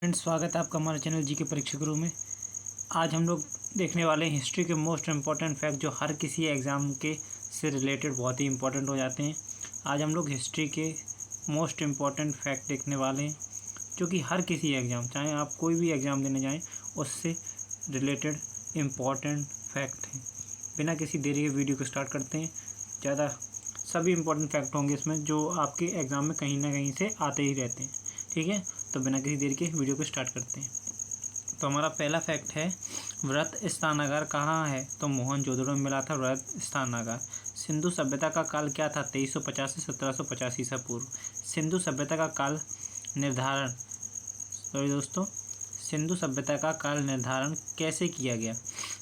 Friends, स्वागत है आपका हमारे चैनल जी के परीक्षा गुरु में। आज हम लोग देखने वाले हैं हिस्ट्री के मोस्ट इम्पॉर्टेंट फैक्ट जो हर किसी एग्ज़ाम के से रिलेटेड बहुत ही इम्पोर्टेंट हो जाते हैं। आज हम लोग हिस्ट्री के मोस्ट इम्पॉर्टेंट फैक्ट देखने वाले हैं जो कि हर किसी एग्ज़ाम, चाहे आप कोई भी एग्ज़ाम देने जाएँ, उससे रिलेटेड इम्पॉर्टेंट फैक्ट हैं। बिना किसी देरी के वीडियो को स्टार्ट करते हैं। ज़्यादा सभी इम्पोर्टेंट फैक्ट होंगे इसमें जो आपके एग्ज़ाम में कहीं ना कहीं से आते ही रहते हैं। ठीक है, तो बिना किसी देरी के वीडियो को स्टार्ट करते हैं। तो हमारा पहला फैक्ट है, व्रत स्नानागार कहाँ है? तो मोहनजोदड़ो में मिला था व्रत स्नानागार। सिंधु सभ्यता का काल क्या था? 2350 से 1785 ईसा पूर्व। सिंधु सभ्यता का काल निर्धारण दोस्तों, सिंधु सभ्यता का काल निर्धारण कैसे किया गया?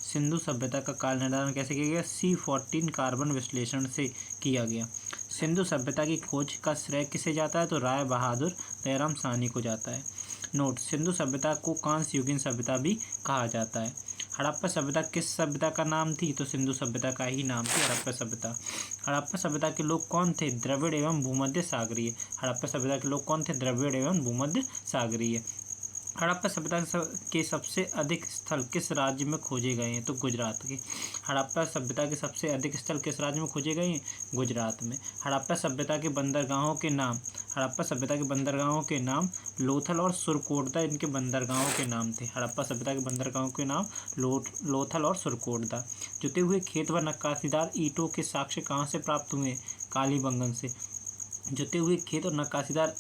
सिंधु सभ्यता का काल निर्धारण कैसे किया गया? C14 कार्बन विश्लेषण से किया गया। सिंधु सभ्यता की खोज का श्रेय किसे जाता है? तो राय बहादुर दयाराम साहनी को जाता है। नोट, सिंधु सभ्यता को कांस्य युगीन सभ्यता भी कहा जाता है। हड़प्पा सभ्यता किस सभ्यता का नाम थी? तो सिंधु सभ्यता का ही नाम थी हड़प्पा सभ्यता। हड़प्पा सभ्यता के लोग कौन थे? द्रविड़ एवं भूमध्य सागरीय। हड़प्पा सभ्यता के लोग कौन थे? द्रविड़ एवं भूमध्य सागरीय। हड़प्पा सभ्यता के सबसे अधिक स्थल किस राज्य में खोजे गए हैं? तो गुजरात के। हड़प्पा सभ्यता के सबसे अधिक स्थल किस राज्य में खोजे गए हैं? गुजरात में। हड़प्पा सभ्यता के बंदरगाहों के नाम, हड़प्पा सभ्यता के बंदरगाहों के नाम लोथल और सुरकोटदा इनके बंदरगाहों के नाम थे। हड़प्पा सभ्यता के बंदरगाहों के नाम लोथल और सुरकोटदा। जुते हुए खेत व नक्काशीदार ईंटों के साक्ष्य कहाँ से प्राप्त हुए? कालीबंगन से। जुते हुए खेत और नक्काशीदार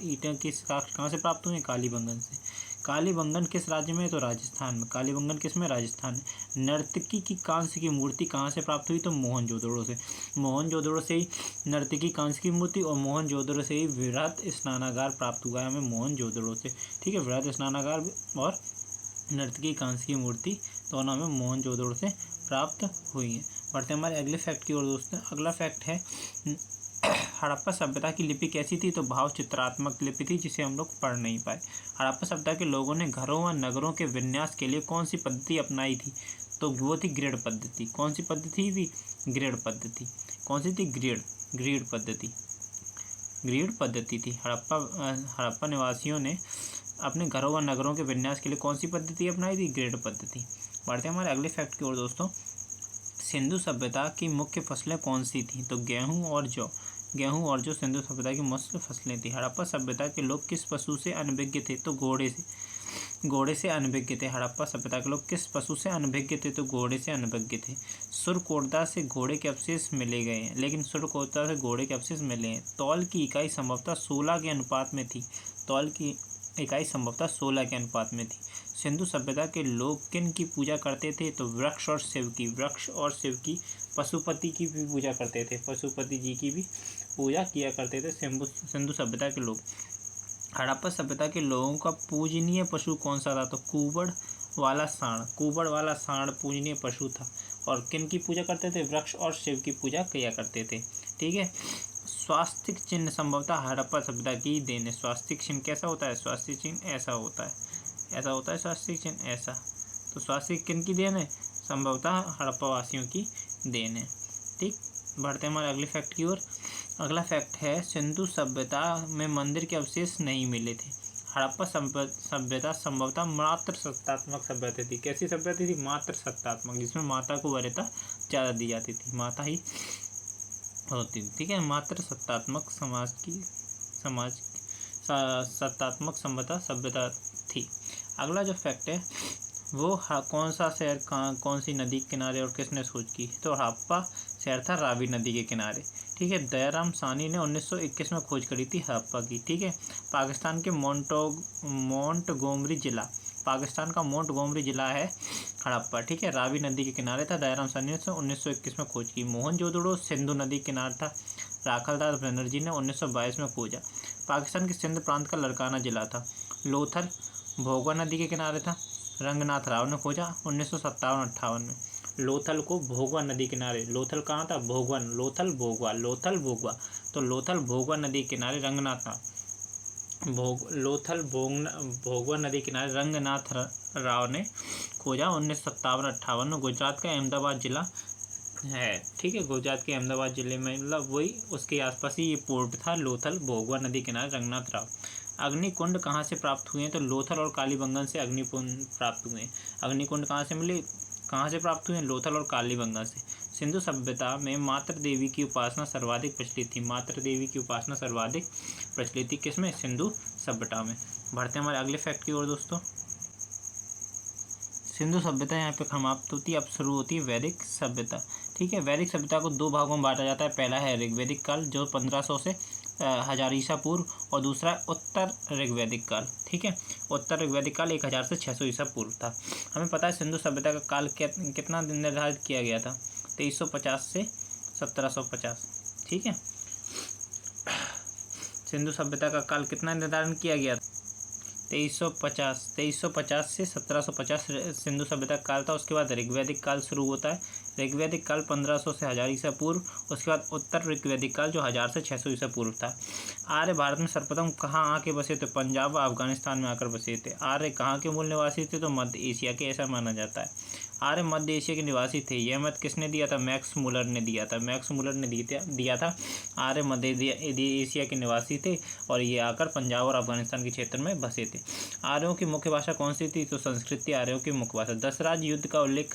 ईंटें के साक्ष्य कहाँ से प्राप्त हुए? कालीबंगन से। कालीबंगन किस राज्य में? तो राजस्थान में। कालीबंगन किस में? राजस्थान में। नर्तकी की कांस्य की मूर्ति कहाँ से प्राप्त हुई? तो मोहनजोदड़ो से। मोहनजोदड़ो से ही नर्तकी कांस्य की मूर्ति और मोहनजोदड़ो से ही वृहत स्नानागार प्राप्त हुआ है हमें मोहनजोदड़ो से। ठीक है, वृहत स्नानागार और नर्तकी कांस्य की मूर्ति दोनों हमें मोहनजोदड़ो से प्राप्त हुई है। बढ़ते हमारे अगले फैक्ट की ओर दोस्तों। अगला फैक्ट है, हड़प्पा सभ्यता की लिपि कैसी थी? तो भाव चित्रात्मक लिपि थी जिसे हम लोग पढ़ नहीं पाए। हड़प्पा सभ्यता के लोगों ने घरों व नगरों के विन्यास के लिए कौन सी पद्धति अपनाई थी? तो वो थी ग्रिड पद्धति। कौन सी पद्धति थी? ग्रिड पद्धति। कौन सी थी? ग्रिड पद्धति। ग्रिड पद्धति थी। हड़प्पा निवासियों ने अपने घरों व नगरों के विन्यास के लिए कौन सी पद्धति अपनाई थी? ग्रिड पद्धति। बढ़ते हैं हमारे अगले फैक्ट की ओर दोस्तों। सिंधु सभ्यता की मुख्य फसलें कौन सी थीं? तो गेहूं और जौ। गेहूं और जौ सिंधु सभ्यता की मुख्य फसलें थी। हड़प्पा सभ्यता के लोग किस पशु से अनभिज्ञ थे? तो घोड़े से अनभिज्ञ थे। हड़प्पा सभ्यता के लोग किस पशु से अनभिज्ञ थे? तो घोड़े से अनभिज्ञ थे। सुरकोटदा से घोड़े के अवशेष मिले गए हैं, लेकिन सुरकोटदा से घोड़े के अवशेष मिले हैं। तौल की इकाई संभवतः 16 के अनुपात में थी। तौल की इकाई संभवतः 16 के अनुपात में थी। सिंधु सभ्यता के लोग किन की पूजा करते थे? तो वृक्ष और शिव की। वृक्ष और शिव की। पशुपति की भी पूजा करते थे। पशुपति जी की भी पूजा किया करते थे सिंधु सभ्यता के लोग। हड़प्पा सभ्यता के लोगों का पूजनीय पशु कौन सा था? तो कुबड़ वाला सांड। कुबड़ वाला सांड पूजनीय पशु था। और किन की पूजा करते थे? वृक्ष और शिव की पूजा किया करते थे। ठीक है। स्वास्तिक चिन्ह संभवतः हड़प्पा सभ्यता की देन है। स्वास्तिक चिन्ह कैसा होता है? स्वास्तिक चिन्ह ऐसा होता है, ऐसा होता है स्वास्तिक चिन्ह ऐसा। तो स्वास्तिक किन की देन है? संभवतः हड़प्पा वासियों की देन है। ठीक, बढ़ते हैं हमारे अगले फैक्ट की ओर। अगला फैक्ट है, सिंधु सभ्यता में मंदिर के अवशेष नहीं मिले थे। हड़प्पा सभ्यता संभवतः मात्र सत्तात्मक सभ्यता थी। कैसी सभ्यता थी? मात्र सत्तात्मक, जिसमें माता को वरीयता ज़्यादा दी जाती थी, माता ही होती थी। ठीक है, मात्र सत्तात्मक सत्तात्मक सभ्यता थी। अगला जो फैक्ट है वो कौन सा शहर कौन सी नदी के किनारे और किसने खोज की? तो हड़प्पा शहर था रावी नदी के किनारे। ठीक है, दयाराम साहनी ने 1921 में खोज करी थी हड़प्पा की। ठीक है, पाकिस्तान के मोंटगोमरी जिला, पाकिस्तान का मोंटगोमरी जिला है हड़प्पा। ठीक है, रावी नदी के किनारे था। दयाराम साहनी ने 1921 में खोज की। मोहनजोदड़ो सिंधु नदी के किनारे था। राखलदास बनर्जी ने 1922 में खोजा। पाकिस्तान के सिंध प्रांत का लड़काना जिला था। लोथल भोगवा नदी के किनारे था। रंगनाथ राव ने खोजा 1957-58 में। लोथल को भोगवा नदी किनारे, लोथल कहाँ था? भोगवा, लोथल भोगवा। तो लोथल भोगवा नदी किनारे भोगवा नदी किनारे रंगनाथ राव ने खोजा 1957-58 में। गुजरात का अहमदाबाद जिला है। ठीक है, गुजरात के अहमदाबाद जिले में, मतलब वही उसके आसपास ही ये पोर्ट था, लोथल भोगवा नदी किनारे रंगनाथ राव। अग्निकुंड कहाँ से प्राप्त हुए हैं? तो लोथल और कालीबंगन से अग्निकुंड प्राप्त हुए हैं। अग्निकुंड कहाँ से मिले, कहाँ से प्राप्त हुए हैं? लोथल और कालीबंगन से। सिंधु सभ्यता में मातृ देवी की उपासना सर्वाधिक प्रचलित थी। मातृ देवी की उपासना सर्वाधिक प्रचलित थी किसमें? सिंधु सभ्यता में। बढ़ते हैं हमारे अगले फैक्ट की ओर दोस्तों। सिंधु सभ्यता यहाँ पे समाप्त होती है, अब शुरू होती है वैदिक सभ्यता। ठीक है, वैदिक सभ्यता को दो भागों में बांटा जाता है। पहला है ऋग्वैदिक काल जो 1500 से 1000 ईसा पूर्व, और दूसरा है उत्तर ऋग्वैदिक काल। ठीक है, उत्तर ऋग्वैदिक काल 1000 से 600 ईसा पूर्व था। हमें पता है सिंधु सभ्यता का काल कितना निर्धारित किया गया था? 2350 से 1750। ठीक है, सिंधु सभ्यता का काल कितना निर्धारण किया गया था? 2350 से 1750 सिंधु सभ्यता का काल था। उसके बाद ऋग्वैदिक काल शुरू होता है। ऋग्वैदिक काल 1500 से 1000 ईसा पूर्व। उसके बाद उत्तर ऋग्वैदिक काल जो 1000 से 600 ईसा पूर्व था। आर्य भारत में सर्वप्रथम कहाँ आके बसे थे? पंजाब व अफगानिस्तान में आकर बसे थे। आर्य कहाँ के मूल निवासी थे? तो मध्य एशिया के, ऐसा माना जाता है। आर्य मध्य एशिया के निवासी थे। यह मत किसने दिया था? मैक्स मुलर ने दिया था। मैक्स मुलर ने दिया था। आर्य मध्य एशिया के निवासी थे और ये आकर पंजाब और अफगानिस्तान के क्षेत्र में बसे थे। आर्यों की मुख्य भाषा कौन सी थी? तो संस्कृत थी आर्यों की मुख्य भाषा। दशराज युद्ध का उल्लेख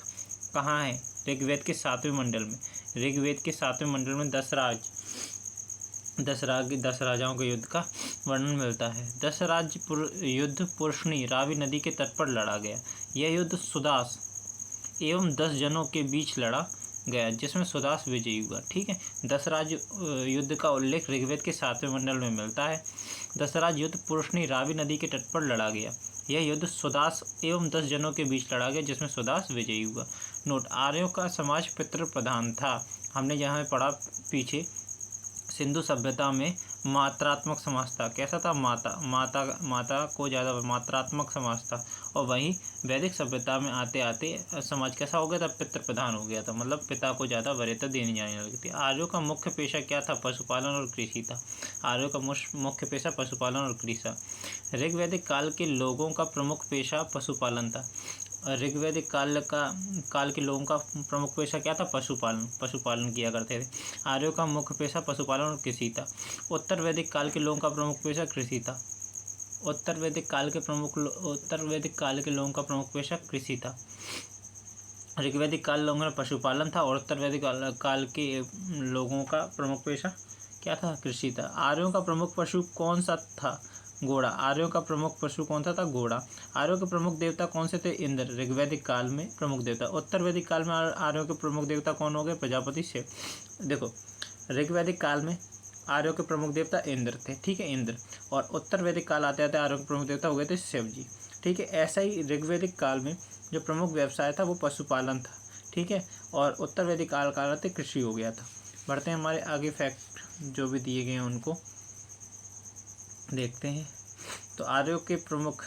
कहाँ है? ऋग्वेद के 7वें मंडल में। ऋग्वेद के 7वें मंडल में दस राजाओं के युद्ध का वर्णन मिलता है। दशराज युद्ध पुरुषनी रावी नदी के तट पर लड़ा गया। यह युद्ध सुदास एवं 10 जनों के बीच लड़ा गया जिसमें सुदास विजयी हुआ। ठीक है, दशराज युद्ध का उल्लेख ऋग्वेद के 7वें मंडल में मिलता है। दशराज युद्ध पुरुषनी रावी नदी के तट पर लड़ा गया। यह युद्ध सुदास एवं 10 जनों के बीच लड़ा गया जिसमें सुदास विजयी हुआ। नोट, आर्यों का समाज पितृ प्रधान था। हमने जहाँ पढ़ा पीछे सिंधु सभ्यता में मात्रात्मक समाज था। कैसा था? माता को ज़्यादा मात्रात्मक समाज था। और वहीं वैदिक सभ्यता में आते आते समाज कैसा हो गया था? पितृ प्रधान हो गया था, मतलब पिता को ज़्यादा वरीयता देनी जाने लगी थी। आर्यों का मुख्य पेशा क्या था? पशुपालन और कृषि था। आर्यों का मुख्य पेशा पशुपालन और कृषि था। ऋग्वैदिक काल के लोगों का प्रमुख पेशा पशुपालन था। ऋग्वैदिक काल के लोगों का प्रमुख पेशा क्या था? पशुपालन किया करते थे। आर्यों का मुख्य पेशा पशुपालन और कृषि था। उत्तर वैदिक काल के लोगों का प्रमुख पेशा कृषि था। उत्तर वैदिक काल के लोगों का प्रमुख पेशा कृषि था। ऋग्वैदिक काल लोगों में पशुपालन था और उत्तर वैदिक काल के लोगों का प्रमुख पेशा क्या था? कृषि था। आर्यों का प्रमुख पशु कौन सा था? घोड़ा। आर्यों का प्रमुख पशु कौन सा था? घोड़ा। आर्यों के प्रमुख देवता कौन से थे? इंद्र। ऋग्वैदिक काल में प्रमुख देवता। उत्तर वैदिक काल में आर्यों के प्रमुख देवता कौन हो गए? प्रजापति, शिव। देखो, ऋग्वैदिक काल में आर्यों के प्रमुख देवता इंद्र थे। ठीक है, इंद्र। और उत्तर वैदिक काल आते आते आर्यों के प्रमुख देवता हो गए थे शिव जी। ठीक है, ऐसा ही ऋग्वैदिक काल में जो प्रमुख व्यवसाय था वो पशुपालन था। ठीक है, और उत्तर वैदिक काल आते कृषि हो गया था। बढ़ते हैं हमारे आगे फैक्ट जो भी दिए गए हैं उनको देखते हैं। तो आर्यों के प्रमुख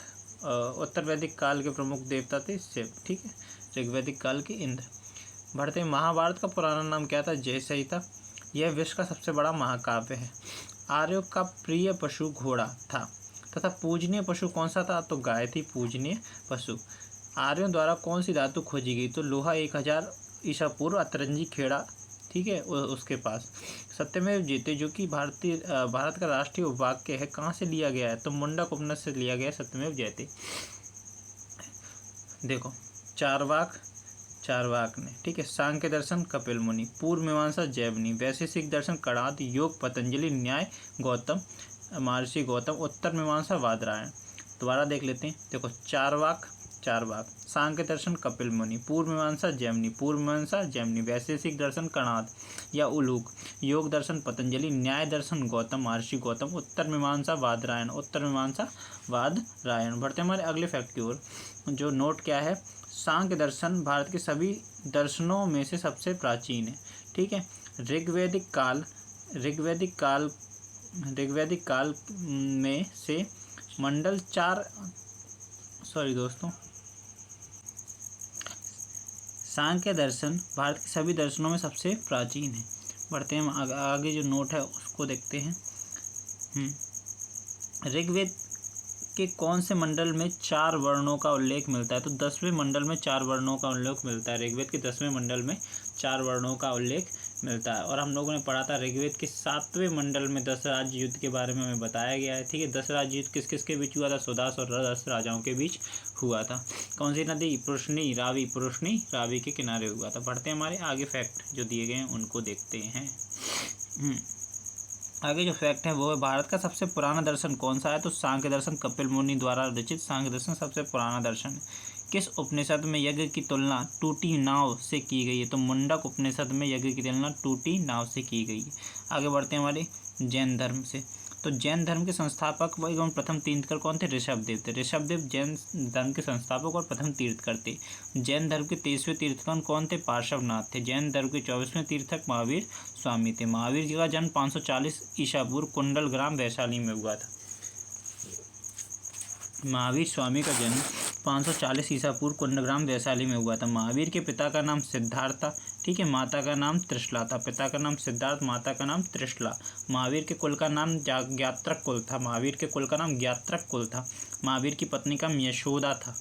उत्तर वैदिक काल के प्रमुख देवता थे शिव। ठीक है, ऋग्वैदिक काल के इंद्र। बढ़ते हैं, महाभारत का पुराना नाम क्या था? जय संहिता। यह विश्व का सबसे बड़ा महाकाव्य है। आर्यों का प्रिय पशु घोड़ा था तथा पूजनीय पशु कौन सा था? तो गाय थी पूजनीय पशु। आर्यों द्वारा कौन सी धातु खोजी गई? तो लोहा 1000 ईसा पूर्व अतरंजी खेड़ा, ठीक है, उसके पास। सत्यमेव जयते जो कि भारत का राष्ट्रीय वाक्य है, कहाँ से लिया गया है? तो मुंडक उपनिषद से लिया गया है सत्यमेव जयते। देखो, चारवाक ने, ठीक है, सांख्य दर्शन कपिल मुनि, पूर्व मीमांसा जैमिनी, वैशेषिक दर्शन कणाद, योग पतंजलि, न्याय गौतम महर्षि गौतम, उत्तर मीमांसा वादरायण। दोबारा देख लेते हैं। देखो, चारवाक सांख्य दर्शन कपिल मुनि, पूर्व मीमांसा जैमिनी, वैशेषिक दर्शन कणाद या उलूक, योग दर्शन पतंजलि, न्याय दर्शन गौतम महर्षि गौतम, उत्तर मीमांसा वादरायण। बढ़ते हमारे अगले फैक्ट की ओर। जो नोट क्या है? सांख्य दर्शन भारत के सभी दर्शनों में से सबसे प्राचीन है। ठीक है, ऋग्वैदिक काल में से मंडल 4 सांख्य दर्शन भारत के सभी दर्शनों में सबसे प्राचीन है। बढ़ते हैं आगे जो नोट है उसको देखते हैं। ऋग्वेद के कौन से मंडल में 4 वर्णों का उल्लेख मिलता है? तो 10वें मंडल में 4 वर्णों का उल्लेख मिलता है। ऋग्वेद के 10वें मंडल में 4 वर्णों का उल्लेख मिलता है। और हम लोगों ने पढ़ा था ऋग्वेद के 7वें मंडल में 10 राज्य युद्ध के बारे में हमें बताया गया है। ठीक है, 10 राज्य युद्ध किस किस के बीच हुआ था? सुदास और 10 राजाओं के बीच हुआ था। कौन सी नदी? पुरुषनी रावी के किनारे हुआ था। पढ़ते हैं, हमारे आगे फैक्ट जो दिए गए हैं उनको देखते हैं। आगे जो फैक्ट है वो है, भारत का सबसे पुराना दर्शन कौन सा है? तो सांख्य दर्शन कपिल मुनि द्वारा रचित सांख्य दर्शन सबसे पुराना दर्शन है। किस उपनिषद में यज्ञ की तुलना टूटी नाव से की गई है? तो मुंडक उपनिषद में यज्ञ की तुलना टूटी नाव से की गई है। आगे बढ़ते हैं हमारे जैन धर्म से। तो जैन धर्म के संस्थापक एवं प्रथम तीर्थकर कौन थे? ऋषभदेव थे। ऋषभदेव जैन धर्म के संस्थापक और प्रथम तीर्थकर थे। जैन धर्म के 23वें तीर्थकर कौन थे? पार्श्वनाथ थे। जैन धर्म के 24वें तीर्थक महावीर स्वामी थे। महावीर जी का जन्म 540 ईसा पूर्व कुंडल ग्राम वैशाली में हुआ था। महावीर स्वामी का जन्म 540 ईसा पूर्व कुंडग्राम वैशाली में हुआ था। महावीर के पिता का नाम सिद्धार्थ था। ठीक है, माता का नाम त्रिशला था। पिता का नाम सिद्धार्थ, माता का नाम त्रिशला। महावीर के कुल का नाम ज्ञात्रक कुल था। महावीर के कुल का नाम ज्ञात्रक कुल था। महावीर की पत्नी का नाम यशोदा था।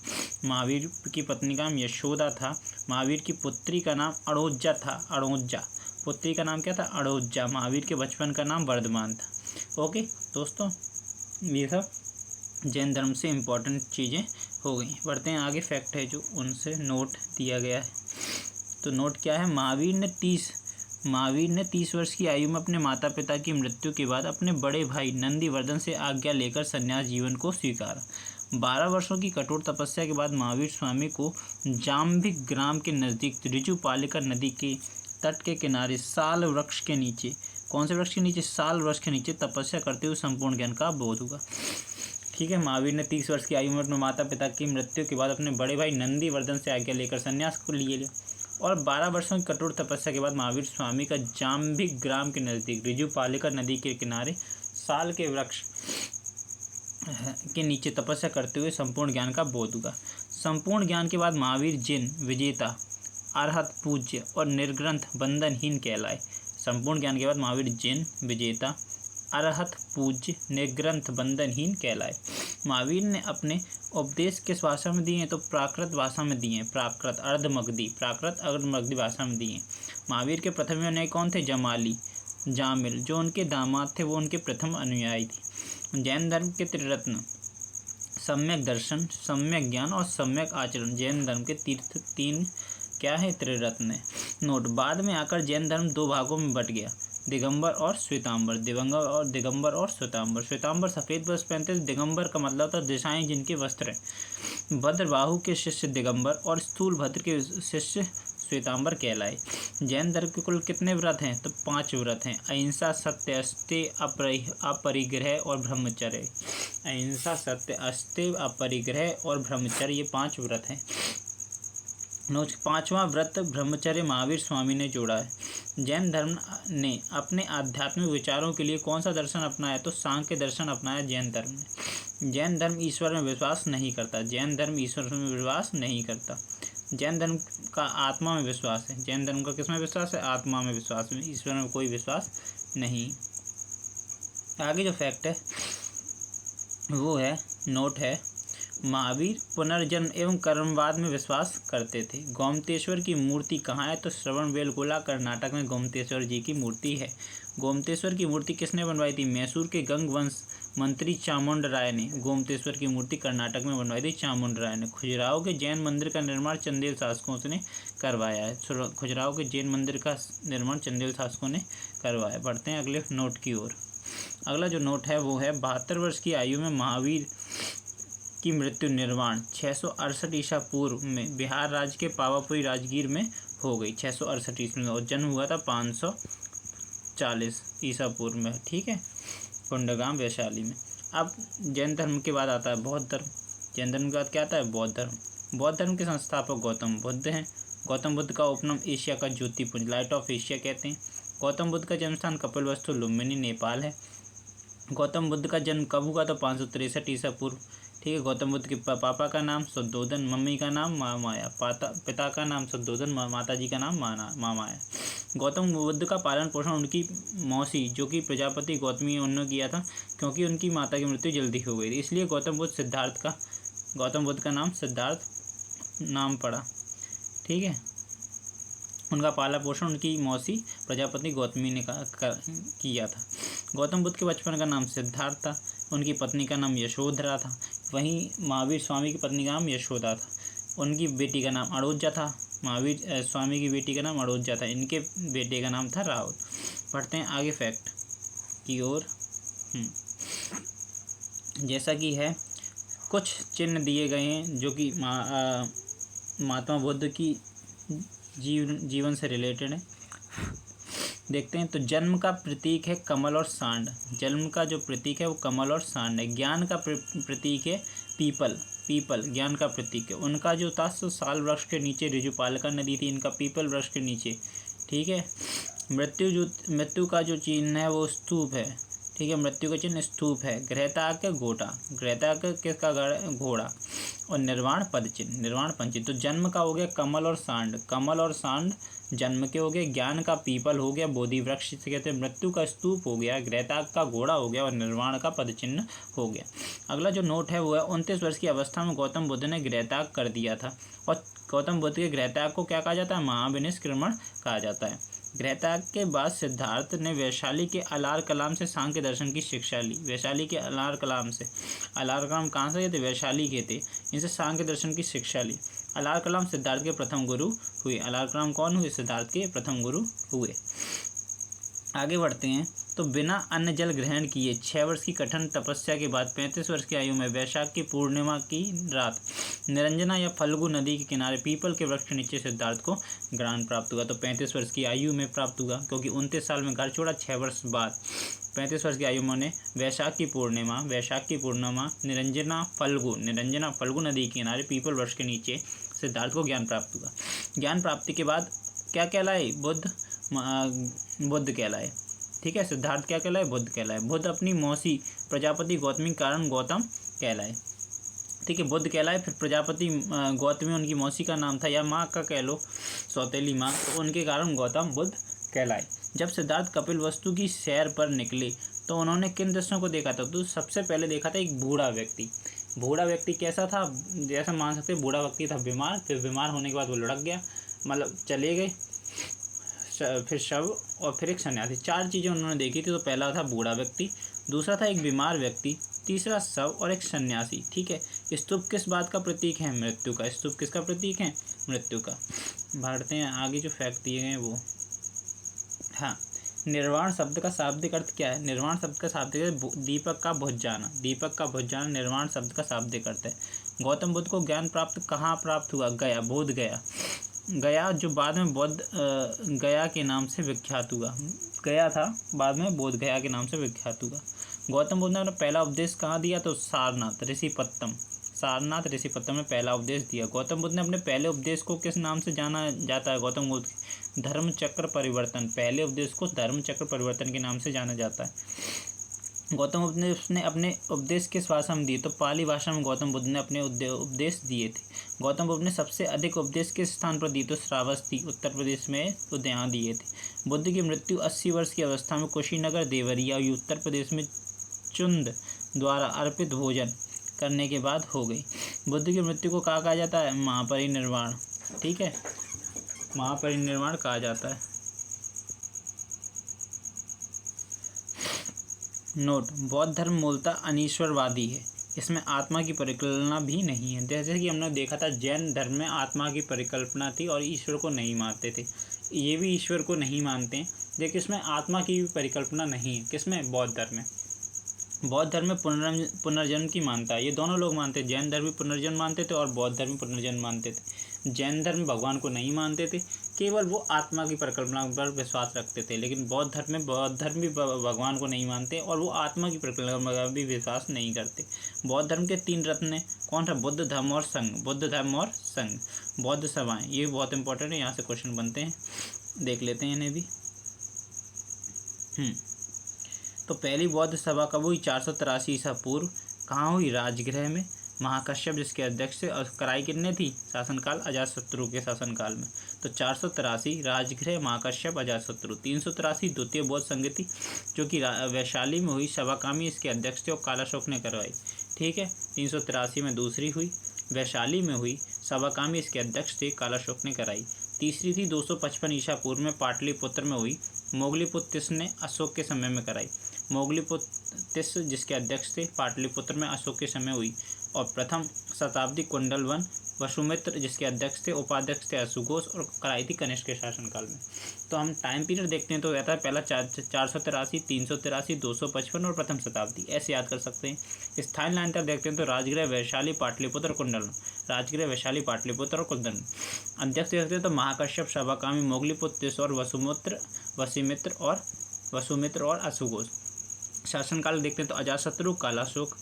महावीर की पत्नी का नाम यशोदा था। महावीर की पुत्री का नाम अड़ोज्जा था। अड़ोज्जा पुत्री का नाम क्या था? अड़ोज्जा। महावीर के बचपन का नाम वर्धमान था। ओके दोस्तों, ये सब जैन धर्म से इम्पोर्टेंट चीज़ें हो गई। बढ़ते हैं आगे, फैक्ट है जो उनसे नोट दिया गया है। तो नोट क्या है? महावीर ने 30 वर्ष की आयु में अपने माता पिता की मृत्यु के बाद अपने बड़े भाई नंदीवर्धन से आज्ञा लेकर संन्यास जीवन को स्वीकारा। 12 वर्षों की कठोर तपस्या के बाद महावीर स्वामी को जाम्बिक ग्राम के नज़दीक ऋजुपालिका नदी के तट के किनारे साल वृक्ष के नीचे, कौन से वृक्ष के नीचे? साल वृक्ष के नीचे तपस्या करते हुए संपूर्ण ज्ञान का बोध हुआ। ठीक है, महावीर ने 30 वर्ष की आयु में अपने माता पिता की मृत्यु के बाद अपने बड़े भाई नंदीवर्धन से आज्ञा लेकर संन्यास को लिया और 12 वर्षों की कठोर तपस्या के बाद महावीर स्वामी का जाम्बिक ग्राम के नज़दीक ऋजुपालिका नदी के किनारे साल के वृक्ष के नीचे तपस्या करते हुए संपूर्ण ज्ञान का बोध हुआ। संपूर्ण ज्ञान के बाद महावीर जिन विजेता, अरहत, पूज्य और निर्ग्रंथ बंधनहीन कहलाए। संपूर्ण ज्ञान के बाद महावीर जिन विजेता, अरहत, पूज्य, निर्ग्रंथ बंधनहीन कहलाए। महावीर ने अपने उपदेश किस भाषा में दिए हैं? तो प्राकृत भाषा में दिए हैं। प्राकृत अर्धमगधी भाषा में दिए हैं। महावीर के प्रथम अनुयायी कौन थे? जामिल, जो उनके दामाद थे वो उनके प्रथम अनुयायी थे। जैन धर्म के त्रिरत्न सम्यक दर्शन, सम्यक ज्ञान और सम्यक आचरण जैन धर्म के तीन क्या है? त्रिरत्न है। नोट, बाद में आकर जैन धर्म 2 भागों में बट गया, दिगंबर और श्वेतांबर। दिगंबर और श्वेतांबर। श्वेतांबर सफ़ेद वस्त्र पहनते थे। दिगंबर का मतलब था दिशाएं जिनके वस्त्र हैं। भद्रबाहु के शिष्य दिगंबर और स्थूल भद्र के शिष्य श्वेतांबर कहलाए। जैन धर्म के कुल कितने व्रत हैं? तो 5 व्रत हैं। अहिंसा, सत्य, अस्तेय, अपरिग्रह और ब्रह्मचर्य। अहिंसा, सत्य, अस्तेय, अपरिग्रह और ब्रह्मचर्य, ये 5 व्रत हैं। 5वां व्रत ब्रह्मचर्य महावीर स्वामी ने जोड़ा है। जैन धर्म ने अपने आध्यात्मिक विचारों के लिए कौन सा दर्शन अपनाया? तो सांख्य दर्शन अपनाया जैन धर्म ने। जैन धर्म ईश्वर में विश्वास नहीं करता। जैन धर्म ईश्वर में विश्वास नहीं करता। जैन धर्म का आत्मा में विश्वास है। जैन धर्म का किसमें विश्वास है? आत्मा में विश्वास है। ईश्वर में कोई विश्वास नहीं। आगे जो फैक्ट है वो है, नोट है, महावीर पुनर्जन्म एवं कर्मवाद में विश्वास करते थे। गोमतेश्वर की मूर्ति कहाँ है? तो श्रवणबेलगोला कर्नाटक में गोमतेश्वर जी की मूर्ति है। गोमतेश्वर की मूर्ति किसने बनवाई थी? मैसूर के गंग वंश मंत्री चामुंड राय ने गोमतेश्वर की मूर्ति कर्नाटक में बनवाई थी। चामुंड राय ने। खजुराहो के जैन मंदिर का निर्माण चंदेल शासकों ने करवाया है। खजुराहो के जैन मंदिर का निर्माण चंदेल शासकों ने करवाया। बढ़ते हैं अगले नोट की ओर। अगला जो नोट है वो है, 72 वर्ष की आयु में महावीर की मृत्यु निर्वाण 668 ईसा पूर्व में बिहार राज्य के पावापुरी राजगीर में हो गई। 668 ईस्वी में, और जन्म हुआ था 540 ईसा पूर्व में। ठीक है, कुंडग्राम वैशाली में। अब जैन धर्म के बाद आता है बौद्ध धर्म। जैन धर्म के बाद क्या आता है? बौद्ध धर्म। बौद्ध धर्म के संस्थापक गौतम बुद्ध हैं। गौतम बुद्ध का उपनाम एशिया का ज्योतिपुंज, लाइट ऑफ एशिया कहते हैं। गौतम बुद्ध का जन्म स्थान कपिलवस्तु, लुम्बिनी, नेपाल है। गौतम बुद्ध का जन्म कब हुआ? तो 563 ईसा पूर्व। ठीक है, गौतम बुद्ध के पापा का नाम शुद्धोधन, मम्मी का नाम माया, पिता का नाम शुद्धोधन, माता जी का नाम माया। गौतम बुद्ध का पालन पोषण उनकी मौसी जो कि प्रजापति गौतमी उन्होंने किया था, क्योंकि उनकी माता की मृत्यु जल्दी हो गई थी, इसलिए गौतम बुद्ध का नाम सिद्धार्थ नाम पड़ा। ठीक है, उनका पाला पोषण उनकी मौसी प्रजापति गौतमी ने किया था। गौतम बुद्ध के बचपन का नाम सिद्धार्थ था। उनकी पत्नी का नाम यशोधरा था। वहीं महावीर स्वामी की पत्नी का नाम यशोदा था। उनकी बेटी का नाम अड़ोजा था। महावीर स्वामी की बेटी का नाम अड़ोजा था। इनके बेटे का नाम था राहुल। पढ़ते हैं आगे फैक्ट की ओर। जैसा कि है, कुछ चिन्ह दिए गए हैं जो कि महात्मा बुद्ध की जीवन से रिलेटेड है। देखते हैं। तो जन्म का प्रतीक है कमल और सांड। जन्म का जो प्रतीक है वो कमल और सांड है। ज्ञान का प्रतीक है पीपल। पीपल ज्ञान का प्रतीक है। उनका जो था साल वृक्ष के नीचे ऋजुपालिका नदी थी, इनका पीपल वृक्ष के नीचे। ठीक है। मृत्यु का जो चिन्ह है वो स्तूप है। ठीक है, मृत्यु का चिन्ह स्तूप है। गृहत्याग का घोड़ा। गृहत्याग किसका घोड़ा। और निर्वाण पद चिन्ह, निर्वाण पद चिन्ह। तो जन्म का हो गया कमल और सांड। कमल और सांड जन्म के हो गए। ज्ञान का पीपल हो गया, बोधि वृक्ष से कहते हैं। मृत्यु का स्तूप हो गया। गृहत्याग का घोड़ा हो गया और निर्वाण का पद चिन्ह हो गया। अगला जो नोट है वो है 29 वर्ष की अवस्था में गौतम बुद्ध ने गृहत्याग कर दिया था। और गौतम बुद्ध के गृहत्याग को क्या कहा जाता है, महाविनिष्क्रमण कहा जाता है। गृहत्याग के बाद सिद्धार्थ ने वैशाली के अलार कलाम से सांख्य दर्शन की शिक्षा ली। वैशाली के अलार कलाम से, अलार कलाम कहाँ से थे, वैशाली के थे। इनसे सांख्य दर्शन की शिक्षा ली। अलार कलाम सिद्धार्थ के प्रथम गुरु हुए। अलार कलाम कौन हुए, सिद्धार्थ के प्रथम गुरु हुए। आगे बढ़ते हैं। तो बिना अन्न जल ग्रहण किए 6 वर्ष की कठिन तपस्या के बाद 35 वर्ष की आयु में वैशाख की पूर्णिमा की रात निरंजना या फल्गु नदी के किनारे पीपल के वृक्ष के नीचे सिद्धार्थ को ज्ञान प्राप्त हुआ। तो 35 वर्ष की आयु में प्राप्त हुआ, क्योंकि 29 साल में घर छोड़ा। 6 वर्ष बाद 35 वर्ष की आयु में वैशाख की पूर्णिमा निरंजना फल्गु नदी के किनारे पीपल वृक्ष के नीचे सिद्धार्थ को ज्ञान प्राप्त हुआ। ज्ञान प्राप्ति के बाद क्या कहलाए, बुद्ध कहलाए। ठीक है, सिद्धार्थ क्या कहलाए, बुद्ध कहलाए। बुद्ध अपनी मौसी प्रजापति गौतमी के कारण गौतम कहलाए। ठीक है, बुद्ध कहलाए। फिर प्रजापति गौतमी उनकी मौसी का नाम था, या माँ का कह लो, सौतेली माँ, तो उनके कारण गौतम बुद्ध कहलाए। जब सिद्धार्थ कपिलवस्तु की सैर पर निकले तो उन्होंने किन दृश्यों को देखा था, तो सबसे पहले देखा था एक बूढ़ा व्यक्ति। बूढ़ा व्यक्ति कैसा था, जैसा मान सकते बूढ़ा व्यक्ति था बीमार। फिर बीमार होने के बाद वो लुढ़क गया, मतलब चले गए। फिर शव और फिर एक सन्यासी, 4 चीज़ें उन्होंने देखी थी। तो पहला था बूढ़ा व्यक्ति, दूसरा था एक बीमार व्यक्ति, तीसरा शव और एक सन्यासी। ठीक है। स्तूप किस बात का प्रतीक है, मृत्यु का। स्तूप किसका प्रतीक है, मृत्यु का। बढ़ते हैं आगे, जो फैक्ट दिए गए हैं वो। हाँ, निर्वाण शब्द का शाब्दिक अर्थ क्या है। निर्वाण शब्द का शाब्दिक अर्थ दीपक का बुझ जाना। दीपक का बुझ जाना निर्वाण शब्द का शाब्दिक अर्थ है। गौतम बुद्ध को ज्ञान कहाँ प्राप्त हुआ, गया, बोध गया। गया जो बाद में गया के नाम से विख्यात हुआ। गया था, बाद में बोध गया के नाम से विख्यात हुआ। गौतम बुद्ध ने अपना पहला उपदेश कहाँ दिया, तो सारनाथ ऋषिपत्तम में पहला उपदेश दिया। गौतम बुद्ध ने अपने पहले उपदेश को किस नाम से जाना जाता है, गौतम बुद्ध धर्म चक्र परिवर्तन। पहले उपदेश को धर्म चक्र परिवर्तन के नाम से जाना जाता है। गौतम बुद्ध ने अपने उपदेश किस भाषा में दिए, तो पाली भाषा में गौतम बुद्ध ने अपने उपदेश दिए थे। गौतम बुद्ध ने सबसे अधिक उपदेश किस स्थान पर दिए, तो श्रावस्ती उत्तर प्रदेश में, तो यहाँ दिए थे। बुद्ध की मृत्यु 80 वर्ष की अवस्था में कुशीनगर देवरिया उत्तर प्रदेश में चुंद द्वारा अर्पित भोजन करने के बाद हो गई। बुद्ध की मृत्यु को कहा जाता है, महापरिनिर्वाण। ठीक है, महापरिनिर्वाण कहा जाता है। नोट, बौद्ध धर्म मूलतः अनीश्वरवादी है। इसमें आत्मा की परिकल्पना भी नहीं है। जैसे कि हमने देखा था, जैन धर्म में आत्मा की परिकल्पना थी और ईश्वर को नहीं मानते थे। ये भी ईश्वर को नहीं मानते हैं, लेकिन इसमें आत्मा की भी परिकल्पना नहीं है। किसमें, बौद्ध धर्म में। बौद्ध धर्म में पुनर्जन्म की मानता है। ये दोनों लोग मानते हैं। जैन धर्म भी पुनर्जन्म मानते थे और बौद्ध धर्म भी पुनर्जन्म मानते थे। जैन धर्म भगवान को नहीं मानते थे, केवल वो आत्मा की परिकल्पना पर विश्वास रखते थे। लेकिन बौद्ध धर्म भी भगवान को नहीं मानते और वो आत्मा की परिकल्पना पर भी विश्वास नहीं करते। बौद्ध धर्म के 3 रत्न हैं, कौन सा, बुद्ध धर्म और संघ। बुद्ध धर्म और संघ। बौद्ध सभाएं, ये बहुत इंपॉर्टेंट है, यहाँ से क्वेश्चन बनते हैं, देख लेते हैं इन्हें भी। तो पहली बौद्ध सभा कब हुई, 483 ईसा पूर्व। कहाँ हुई, राजगृह में। महाकश्यप जिसके अध्यक्ष थे, और कराई कितने थी, शासनकाल अजातशत्रु के शासनकाल में। तो 483 राजगृह, महाकश्यप, अजातशत्रु। 383 द्वितीय बौद्ध संगति जो कि वैशाली में हुई, सभाकामी इसके अध्यक्ष थे और कालाशोक ने करवाई। ठीक है, 383 में दूसरी हुई, वैशाली में हुई, सभाकामी इसके अध्यक्ष थे, कालाशोक ने कराई। तीसरी थी 255 ईसा पूर्व में पाटलिपुत्र में हुई। मोगलीपुत्र तिस ने अशोक के समय में कराई। मोगलीपुत्र तिस जिसके अध्यक्ष थे पाटलिपुत्र में अशोक के समय हुई। और प्रथम शताब्दी कुंडलवन वसुमित्र जिसके अध्यक्ष थे, उपाध्यक्ष थे अशुघोष, और कराई थी कनिष्क के शासनकाल में। तो हम टाइम पीरियड देखते हैं तो रहता है पहला 483, 383, 255 और प्रथम शताब्दी, ऐसे याद कर सकते हैं। स्थानीय लाइन तक देखते हैं तो राजगृह, वैशाली, पाटलिपुत्र और कुंडलन। राजगृह, वैशाली, पाटलिपुत्र और कुंडलन। अध्यक्ष देखते हैं तो महाकश्यप, सभाकामी, मोगलीपुत्र और वसुमित्र और अशुघोष। शासनकाल देखते हैं तो अजातशत्रु, कालाशोक,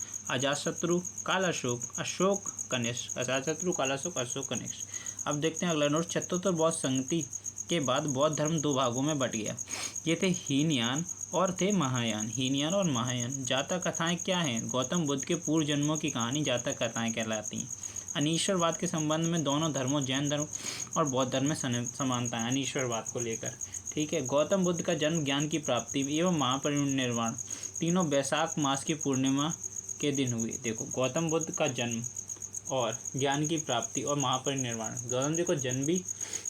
अशोक कनिष्क, अजातशत्रु, कालाशोक, अशोक कनिष्क। अब देखते हैं अगला नोट। छत्रोत्तर बौद्ध संगति के बाद बौद्ध धर्म दो भागों में बट गया। ये थे हीनयान और थे महायान। हीनयान और महायान। जातक कथाएं क्या हैं? गौतम बुद्ध के पूर्व जन्मों की कहानी जातक कथाएं कहलाती हैं। अनीश्वरवाद के संबंध में दोनों धर्मों जैन धर्म और बौद्ध धर्म में समानता है अनीश्वरवाद को लेकर। ठीक है। गौतम बुद्ध का जन्म, ज्ञान की प्राप्ति एवं महापरिनिर्वाण तीनों वैशाख मास की पूर्णिमा के दिन हुए। देखो, गौतम बुद्ध का जन्म और ज्ञान की प्राप्ति और महापरिनिर्वाण, गौतम जी को जन्म भी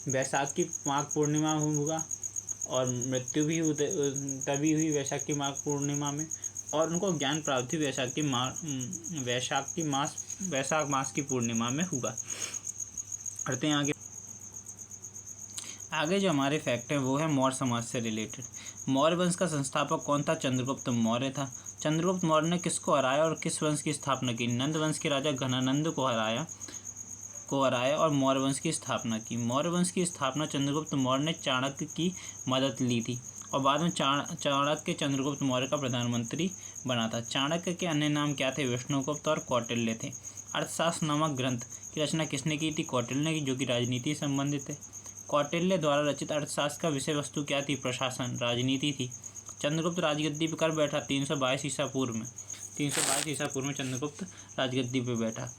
वैशाख की माघ पूर्णिमा हुआ और मृत्यु भी तभी हुई वैशाख की माघ पूर्णिमा में, और उनको ज्ञान प्राप्ति वैशाख मास की पूर्णिमा में हुआ। करते हैं आगे जो हमारे फैक्ट है वो है मौर्य समाज से रिलेटेड। मौर्य वंश का संस्थापक कौन था? चंद्रगुप्त मौर्य था। चंद्रगुप्त मौर्य ने किसको हराया और किस वंश की स्थापना की? नंद वंश के राजा घनानंद को हराया और मौर्य वंश की स्थापना की। मौर्य वंश की स्थापना चंद्रगुप्त मौर्य ने चाणक्य की मदद ली थी और बाद में चाणक्य चंद्रगुप्त मौर्य का प्रधानमंत्री बना था। चाणक्य के अन्य नाम क्या थे? विष्णुगुप्त और कौटिल्य थे। अर्थशास्त्र नामक ग्रंथ की रचना किसने की थी? कौटिल्य ने की, जो कि राजनीति से संबंधित है। कौटिल्य द्वारा रचित अर्थशास्त्र का विषय वस्तु क्या थी? प्रशासन, राजनीति थी। चंद्रगुप्त राजगद्दी पर कब बैठा? 322 ईसा पूर्व में। 322 ईसा पूर्व में चंद्रगुप्त राजगद्दी पर बैठा।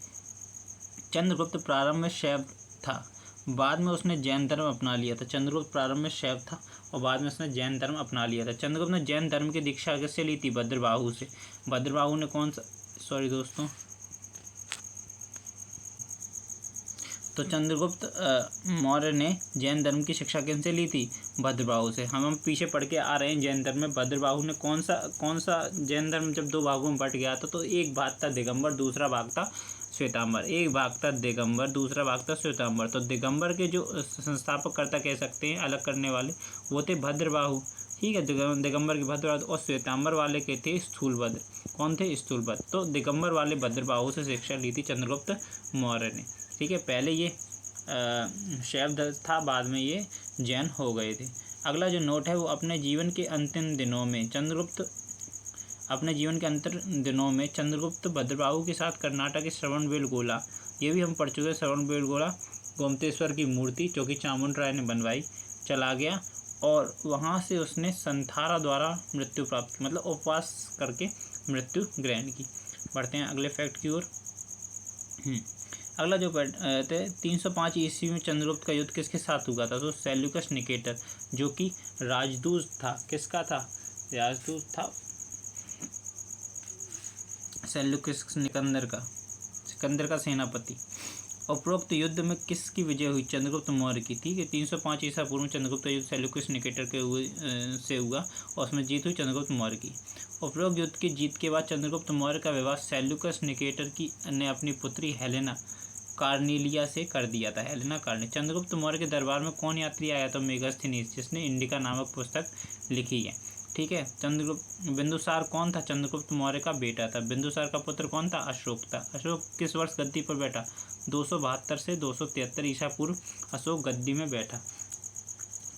चंद्रगुप्त प्रारंभ में शैव था, बाद में उसने जैन धर्म अपना लिया था। चंद्रगुप्त प्रारंभ में शैव था और बाद में उसने जैन धर्म अपना लिया था। चंद्रगुप्त ने जैन धर्म की दीक्षा किससे ली थी? भद्रबाहु से। भद्रबाहु ने चंद्रगुप्त मौर्य ने जैन धर्म की शिक्षा किनसे ली थी? भद्रबाहु से। हम पीछे पढ़ के आ रहे हैं जैन धर्म में भद्रबाहु ने कौन सा जैन धर्म जब दो भागों में बट गया था तो एक भाग था दिगंबर, दूसरा भाग था श्वेतांबर। एक भाग था दिगंबर, दूसरा भाग था श्वेतांबर। तो दिगंबर के जो संस्थापककर्ता कह सकते हैं, अलग करने वाले, वो थे भद्रबाहु। ठीक है। दिगंबर के भद्रबाहु और श्वेतांबर वाले के थे स्थूलभद्र। कौन थे? स्थूलभद्र। तो दिगंबर वाले भद्रबाहु से शिक्षा ली थी चंद्रगुप्त मौर्य ने। ठीक है। पहले ये शैव था, बाद में ये जैन हो गए थे। अगला जो नोट है वो अपने जीवन के अंतिम दिनों में चंद्रगुप्त भद्रबाहु के साथ कर्नाटक के श्रवणबेलगोला, ये भी हम पढ़ चुके हैं। श्रवणबेलगोला गोमतेश्वर की मूर्ति जो कि चामुंड राय ने बनवाई, चला गया और वहाँ से उसने संथारा द्वारा मृत्यु प्राप्त की, मतलब उपवास करके मृत्यु ग्रहण की। बढ़ते हैं अगले फैक्ट की ओर। अगला जो थे 305 ईस्वी में चंद्रगुप्त का युद्ध किसके साथ हुआ था? तो सेल्यूकस निकेटर, जो कि राजदूत था। किसका था? राजदूत था सेल्यूकस सिकंदर का सेनापति। उपरोक्त युद्ध में किसकी विजय हुई? चंद्रगुप्त मौर्य की। ठीक है। 305 ईसा पूर्व में चंद्रगुप्त युद्ध सेल्यूकस निकेटर से हुआ और उसमें जीत हुई चंद्रगुप्त मौर्य की। उपरोक्त युद्ध की जीत के बाद चंद्रगुप्त मौर्य का विवाह सेल्यूकस निकेटर ने अपनी पुत्री हेलेना कार्नेलिया से कर दिया था। चंद्रगुप्त मौर्य के दरबार में कौन यात्री आया था? मेगास्थनीज, जिसने इंडिका नामक पुस्तक लिखी है। ठीक है। बिंदुसार कौन था? चंद्रगुप्त मौर्य का बेटा था। बिंदुसार का पुत्र कौन था? अशोक था। अशोक किस वर्ष गद्दी पर बैठा? 272 से 273 ईसा पूर्व अशोक गद्दी में बैठा।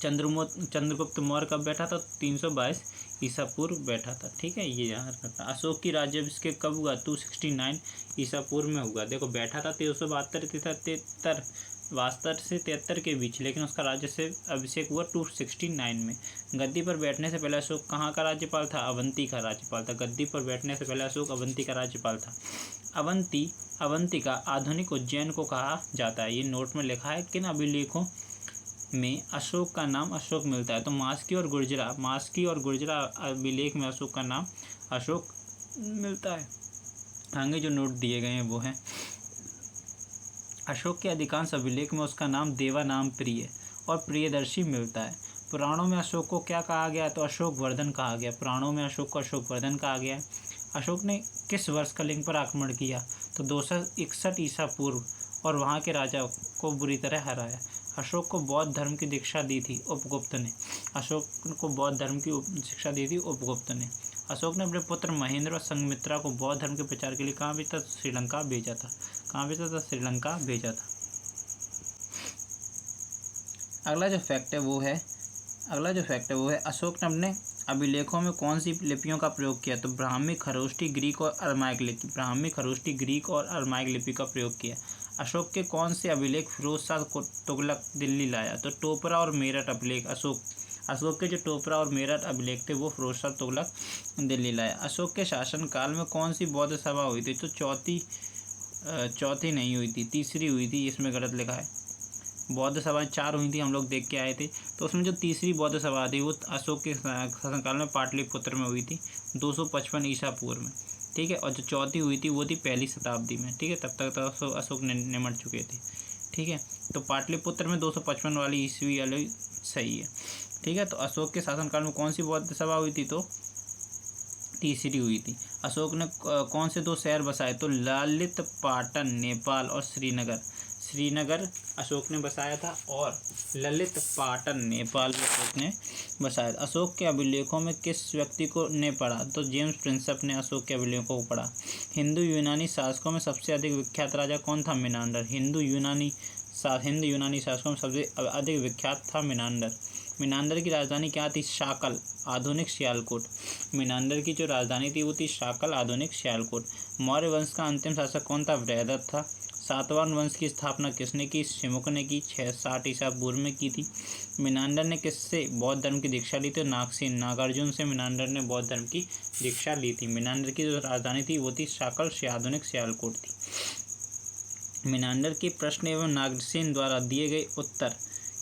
चंद्रगुप्त मौर्य कब बैठा था? 322 ईसा पूर्व बैठा था। ठीक है। ये यहाँ रखा। अशोक की राज्याभिषेक कब हुआ? 269 ईसा पूर्व में हुआ। देखो, बैठा था 372 से 73 के बीच, लेकिन उसका राज्य से अभिषेक हुआ 269 में। गद्दी पर बैठने से पहले अशोक कहाँ का राज्यपाल था? अवंती का राज्यपाल था। गद्दी पर बैठने से पहले अशोक अवंती का राज्यपाल था। अवंतिका आधुनिक उज्जैन को कहा जाता है। ये नोट में लिखा है। किन अभिलेखों में अशोक का नाम अशोक मिलता है? तो मास्की और गुर्जरा अभिलेख में अशोक का नाम अशोक मिलता है। आगे जो नोट दिए गए हैं वो हैं, अशोक के अधिकांश अभिलेख में उसका नाम देवा नाम प्रिय और प्रियदर्शी मिलता है। पुराणों में अशोक को क्या कहा गया, तो अशोक वर्धन कहा गया। पुराणों में अशोक को अशोक वर्धन कहा गया। अशोक ने किस वर्ष कलिंग पर आक्रमण किया, तो 261 ईसा पूर्व, और वहाँ के राजा को बुरी तरह हराया। अशोक को बौद्ध धर्म की दीक्षा दी थी उपगुप्त ने। अशोक को बौद्ध धर्म की शिक्षा दी थी उपगुप्त ने। अशोक ने अपने पुत्र महेंद्र और संघमित्रा को बौद्ध धर्म के प्रचार के लिए कहाँ भेजा था, श्रीलंका भेजा था। कहाँ भेजा था, श्रीलंका भेजा था। अगला जो फैक्ट है वो है अशोक ने अपने अभिलेखों में कौन सी लिपियों का प्रयोग किया, तो ब्राह्मी, खरोष्टी, ग्रीक और अरमाइक लिपि का प्रयोग किया। अशोक के कौन से अभिलेख फिरोज शाह तुगलक दिल्ली लाया, तो टोपरा और मेरठ अभिलेख। अशोक के जो टोपरा और मेरठ अभिलेख थे वो फिरोज शाह तुगलक दिल्ली लाया। अशोक के शासनकाल में कौन सी बौद्ध सभा हुई थी, तो चौथी नहीं हुई थी, तीसरी हुई थी, इसमें गलत लिखा है। बौद्ध सभाएं 4 हुई थी, हम लोग देख के आए थे। तो उसमें जो तीसरी बौद्ध सभा थी वो अशोक के शासनकाल में पाटलिपुत्र में हुई थी 255 ईसा पूर्व में, ठीक है। और जो चौथी हुई थी वो थी 1ली शताब्दी में, ठीक है। तब तक तो अशोक निमट चुके थे, ठीक है। तो पाटलिपुत्र में 255 वाली ईस्वी वाली सही है, ठीक है। तो अशोक के शासनकाल में कौन सी बौद्ध सभा हुई थी, तो तीसरी हुई थी। अशोक ने कौन से 2 शहर बसाए, तो ललित पाटन नेपाल और श्रीनगर अशोक ने बसाया था, और ललित पाटन नेपाल में अशोक ने बसाया था। अशोक के अभिलेखों में किस व्यक्ति को ने पढ़ा, तो जेम्स प्रिंसेप ने अशोक के अभिलेखों को पढ़ा। हिंदू यूनानी शासकों में सबसे अधिक विख्यात राजा कौन था, मिनांडर। हिंदू यूनानी शासकों में सबसे अधिक विख्यात था मिनांडर। मिनांडर की राजधानी क्या थी, शाकल, आधुनिक सियालकोट। मिनांडर की जो राजधानी थी वो थी शाकल, आधुनिक सियालकोट। मौर्य वंश का अंतिम शासक कौन था, वृहदत्त था। सातवाहन वंश की स्थापना किसने की, शिमुक ने की, 660 ईसा पूर्व में की थी। मिनांडर ने किससे बौद्ध धर्म की दीक्षा ली थी, नागसेन, नागार्जुन से मिनांडर ने बौद्ध धर्म की दीक्षा ली थी। मिनांडर की जो राजधानी थी वो थी शाकल, आधुनिक सियालकोट थी। मिनांडर के प्रश्न एवं नागसेन द्वारा दिए गए उत्तर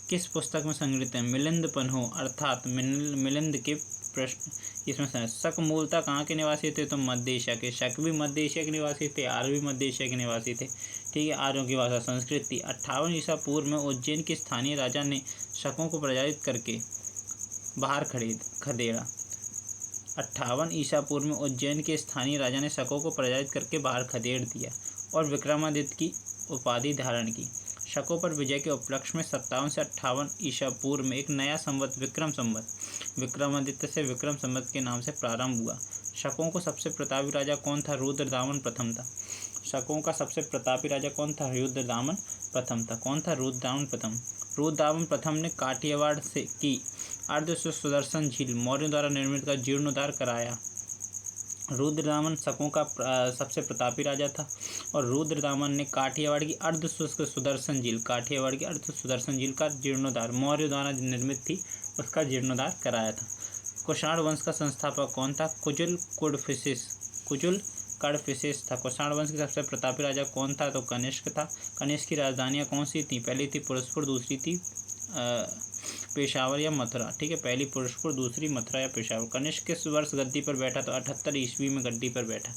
किस पुस्तक में संग्रहित है, मिलिंद पन्हो, अर्थात मिलिंद के प्रश्न। इसमें शक मूलतः कहाँ के निवासी थे, तो मध्य एशिया के। शक भी मध्य एशिया के निवासी थे, आर्य भी मध्य एशिया के निवासी थे, ठीक है। आर्यों की भाषा संस्कृत थी। 58 ईसा पूर्व में उज्जैन के स्थानीय राजा ने शकों को पराजित करके बाहर खदेड़ा। 58 ईसा पूर्व में उज्जैन के स्थानीय राजा ने शकों को पराजित करके बाहर खदेड़ दिया और विक्रमादित्य की उपाधि धारण की। शकों पर विजय के उपलक्ष्य में 57 से 58 ईसा पूर्व में एक नया संवत विक्रमादित्य से विक्रम संवत के नाम से प्रारंभ हुआ। शकों को सबसे प्रतापी राजा कौन था, रुद्रदामन प्रथम था। शकों का सबसे प्रतापी राजा कौन था, रुद्रदामन प्रथम था। कौन था, रुद्रदामन प्रथम। रुद्रदामन प्रथम ने काठियावाड़ से की अर्ध सुदर्शन झील मौर्यों द्वारा निर्मित का जीर्णोद्धार कराया। रुद्रदामन शकों का सबसे प्रतापी राजा था और रुद्रदामन ने काठियावाड़ की अर्ध सुदर्शन झील का जीर्णोद्धार मौर्य द्वारा निर्मित थी उसका जीर्णोद्धार कराया था। कुषाण वंश का संस्थापक कौन था, कुजुल कडफिसेस था। कुषाण वंश के सबसे प्रतापी राजा कौन था, तो कनिष्क था। कनिष्क की राजधानियाँ कौन सी थी, पहली थी पुरुषपुर, दूसरी थी पेशावर या मथुरा, ठीक है। पहली पुरुषपुर, दूसरी मथुरा या पेशावर। कनिष्क किस वर्ष गद्दी पर बैठा, तो 78 ईस्वी में गद्दी पर बैठा।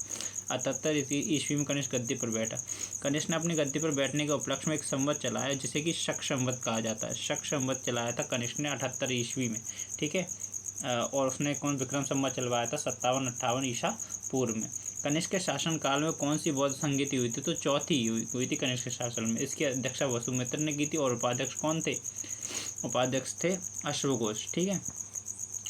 78 ईस्वी में कनिष्क गद्दी पर बैठा। कनिष्क ने अपनी गद्दी पर बैठने के उपलक्ष्य में एक संवत चलाया जिसे कि शक संवत कहा जाता है। शक संवत चलाया था कनिष्क ने 78 ईस्वी में, ठीक है। और उसने विक्रम संवत चलवाया था 57-58 ईसा पूर्व में। कनिष्क के शासनकाल में कौन सी बौद्ध संगति हुई थी, तो चौथी हुई थी कनिष्क के शासन में। इसकी अध्यक्षता वसुमित्र ने की थी और उपाध्यक्ष कौन थे, उपाध्यक्ष थे अश्वघोष, ठीक है।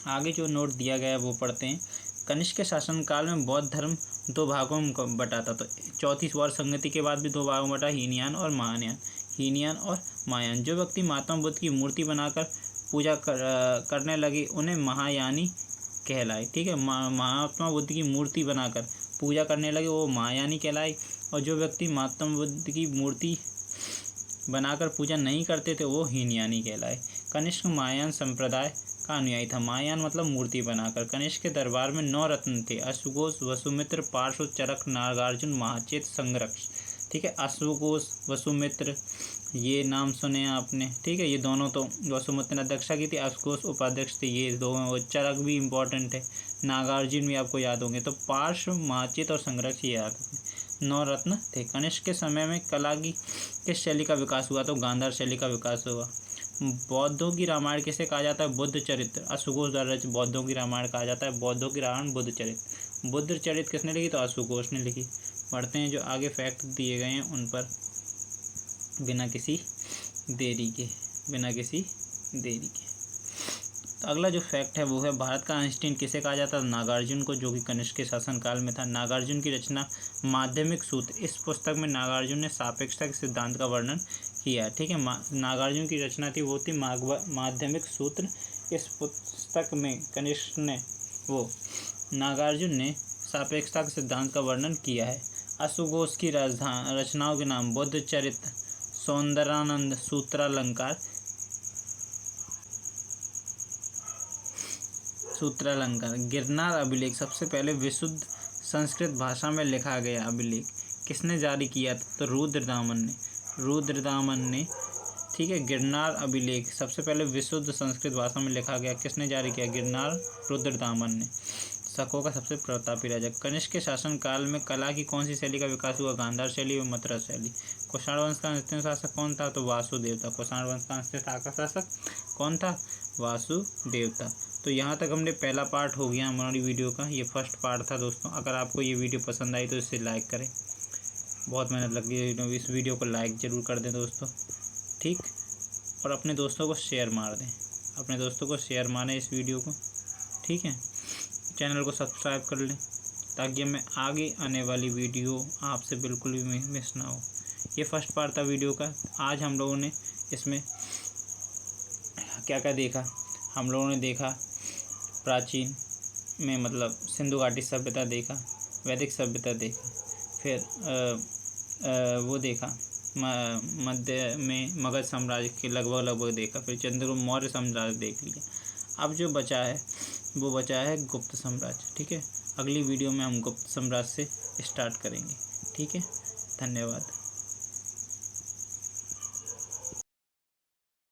आगे जो नोट दिया गया है वो पढ़ते हैं। कनिष्क के शासनकाल में बौद्ध धर्म 2 भागों में बटा था। तो चौथी बौद्ध संगति के बाद भी 2 भागों में बटा, हीनयान और महायान। जो व्यक्ति महात्मा बुद्ध की मूर्ति बनाकर पूजा करने लगे उन्हें महायानी कहलाए, ठीक है। महात्मा बुद्ध की मूर्ति बनाकर पूजा करने लगे वो महायानी कहलाए, और जो व्यक्ति महात्मा बुद्ध की मूर्ति बनाकर पूजा नहीं करते थे वो हीनयानी कहलाए। कनिष्क महायान संप्रदाय का अनुयायी था। महायान मतलब मूर्ति बनाकर। कनिष्क के दरबार में 9 रत्न थे, अश्वघोष, वसुमित्र, पार्श्व, चरक, नागार्जुन, महाचेत, संरक्ष, ठीक है। अश्वघोष, वसुमित्र, ये नाम सुने आपने, ठीक है। ये दोनों तो वसुमित्र ने अध्यक्षता की थी, अश्वघोष उपाध्यक्ष थे, ये दोनों। चरक भी इम्पोर्टेंट है, नागार्जुन भी आपको याद होंगे। तो पार्श्व, महाचेत और संरक्ष ये याद होंगे, 9 रत्न थे। कनिष्क के समय में कला की किस शैली का विकास हुआ, तो गांधार शैली का विकास हुआ। बौद्धों की रामायण किसे कहा जाता है? बुद्ध चरित्र। अश्वघोष द्वारा रचित बौद्धों की रामायण कहा जाता है। बौद्धों की रामायण बुद्ध चरित्र। बुद्ध चरित्र किसने लिखी? तो अश्वघोष ने लिखी। पढ़ते हैं जो आगे फैक्ट दिए गए हैं उन पर बिना किसी देरी के। तो अगला जो फैक्ट है वो है भारत का आइंस्टीन किसे कहा जाता है? नागार्जुन को, जो कि कनिष्क के शासनकाल में था। नागार्जुन की रचना माध्यमिक सूत्र, इस पुस्तक में नागार्जुन ने सापेक्षता के सिद्धांत का वर्णन किया है। ठीक है, नागार्जुन की रचना थी वो थी माध्यमिक सूत्र। इस पुस्तक में कनिष्क ने नागार्जुन ने सापेक्षता के सिद्धांत का वर्णन किया है। अश्वघोष की रचनाओं के नाम बुद्ध चरित्र, सौंदरानंद, सूत्रालंकार, गिरनार अभिलेख सबसे पहले विशुद्ध संस्कृत भाषा में लिखा गया अभिलेख किसने जारी किया था? तो रुद्रदामन ने। ठीक है, गिरनार अभिलेख सबसे पहले विशुद्ध संस्कृत भाषा में लिखा गया, किसने जारी किया? गिरनार रुद्रदामन ने। शकों का सबसे प्रतापी राजा। कनिष्क के शासनकाल में कला की कौन सी शैली का विकास हुआ? गांधार शैली व मथुरा शैली। कुषाण वंश का अंतिम शासक कौन था? तो वासुदेव था। कुषाण वंश का अंतिम शासक कौन था? वासुदेव था। तो यहाँ तक हमने पहला पार्ट हो गया हमारी वीडियो का। ये फर्स्ट पार्ट था दोस्तों। अगर आपको ये वीडियो पसंद आई तो इसे लाइक करें। बहुत मेहनत लगी है, इस वीडियो को लाइक ज़रूर कर दें दोस्तों। ठीक, और अपने दोस्तों को शेयर मार दें। अपने दोस्तों को शेयर मारें इस वीडियो को। ठीक है, चैनल को सब्सक्राइब कर लें ताकि हमें आगे आने वाली वीडियो आपसे बिल्कुल भी मिस ना हो। ये फर्स्ट पार्ट था वीडियो का। आज हम लोगों ने इसमें क्या क्या देखा? हम लोगों ने देखा प्राचीन में मतलब सिंधु घाटी सभ्यता देखा, वैदिक सभ्यता देखा, फिर वो देखा मध्य में मगध साम्राज्य के लगभग देखा, फिर चंद्रगुप्त मौर्य साम्राज्य देख लिया। अब जो बचा है वो बचा है गुप्त साम्राज्य। ठीक है, अगली वीडियो में हम गुप्त साम्राज्य से स्टार्ट करेंगे। ठीक है, धन्यवाद।